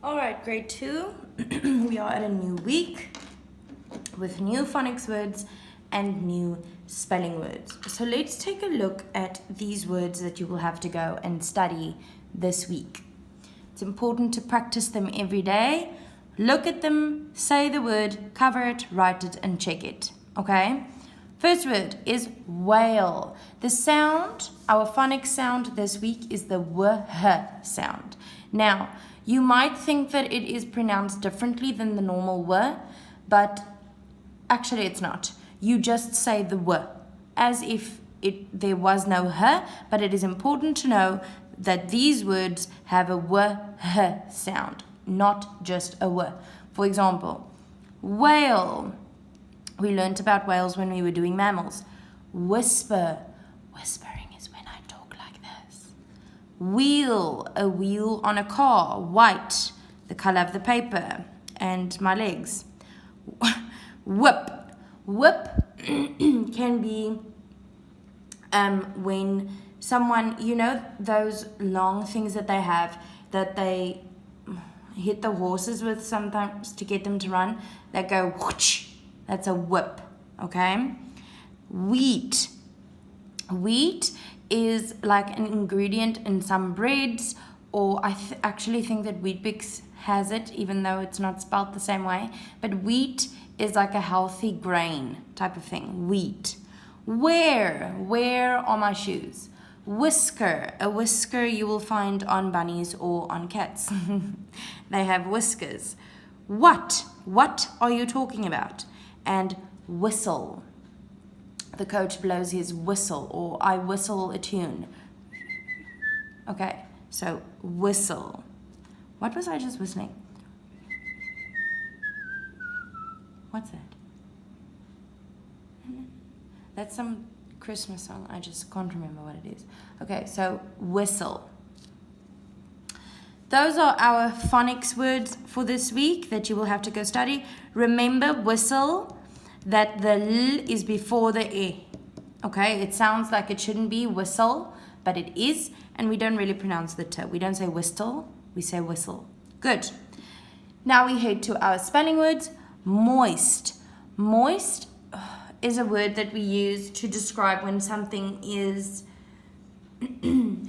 All right, grade 2. We are at a new week with new phonics words and new spelling words. So let's take a look at these words that you will have to go and study this week. It's important to practice them every day. Look at them, say the word, cover it, write it, and check it. Okay? First word is whale. The sound, our phonics sound this week is the w-h sound. Now, you might think that it is pronounced differently than the normal w, but actually it's not. You just say the w as if there was no h, but it is important to know that these words have a w-h sound, not just a w. For example, whale. We learnt about whales when we were doing mammals. Whisper. Whispering is when I talk like this. Wheel. A wheel on a car. White. The color of the paper. And my legs. Whip. Whip can be when someone, you know, those long things that they have that they hit the horses with sometimes to get them to run, that go whoosh. That's a whip, okay? Wheat. Wheat is like an ingredient in some breads, or I actually think that Weet-Bix has it, even though it's not spelled the same way. But wheat is like a healthy grain type of thing, wheat. Where are my shoes? Whisker. A whisker you will find on bunnies or on cats. They have whiskers. What are you talking about? And whistle. The coach blows his whistle, or I whistle a tune. Okay, so whistle. What was I just whistling? What's that? That's some Christmas song. I just can't remember what it is. Okay, so whistle. Those are our phonics words for this week that you will have to go study. Remember, whistle, that the L is before the E. Okay, it sounds like it shouldn't be whistle, but it is, and we don't really pronounce the T. We don't say whistle, we say whistle. Good. Now we head to our spelling words. Moist. Moist is a word that we use to describe when something is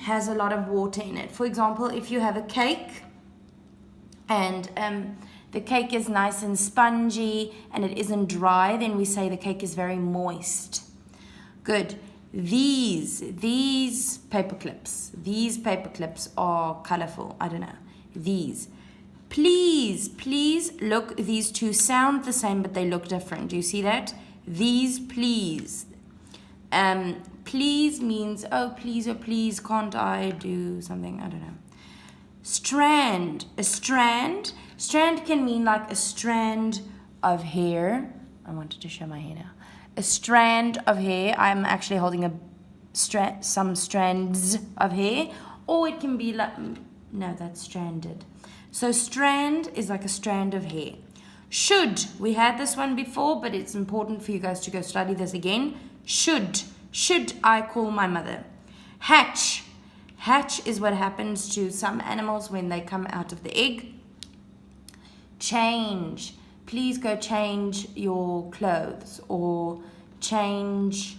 has a lot of water in it. For example, if you have a cake and the cake is nice and spongy and it isn't dry, then we say the cake is very moist. Good. These paper clips are colorful. I don't know. These. Please, look, these two sound the same, but they look different. Do you see that? These, please. Please means, oh, please, can't I do something? I don't know. Strand. A strand. Strand can mean like a strand of hair. I wanted to show my hair now. A strand of hair. I'm actually holding some strands of hair. Or it can be like, no, that's stranded. So strand is like a strand of hair. Should. We had this one before, but it's important for you guys to go study this again. Should I call my mother? Hatch. Hatch is what happens to some animals when they come out of the egg. Change. Please go change your clothes, or change.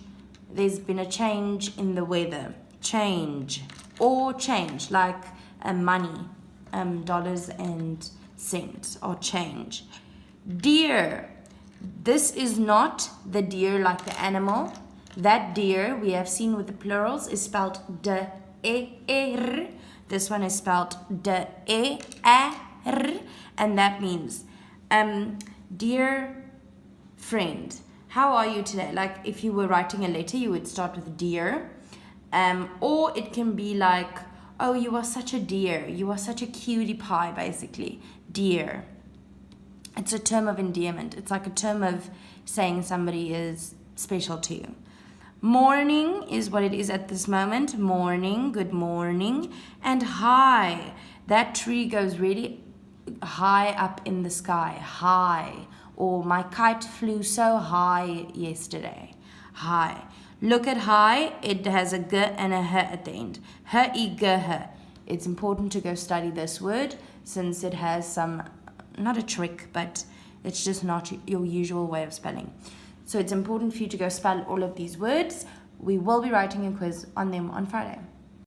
There's been a change in the weather. Change. Or change, like money, dollars and cents, or change. Deer. This is not the deer like the animal. That deer we have seen with the plurals is spelled de-e-r. This one is spelled de-e-a-r, and that means, dear friend, how are you today? Like if you were writing a letter, you would start with dear, or it can be like, oh, you are such a dear, you are such a cutie pie, basically, dear. It's a term of endearment. It's like a term of saying somebody is special to you. Morning is what it is at this moment. Morning, good morning. And high. That tree goes really high up in the sky. High. Or my kite flew so high yesterday. High. Look at high. It has a g and a h at the end. H-I-g-h. It's important to go study this word. since it has some, not a trick, but it's just not your usual way of spelling. So it's important for you to go spell all of these words. We will be writing a quiz on them on Friday.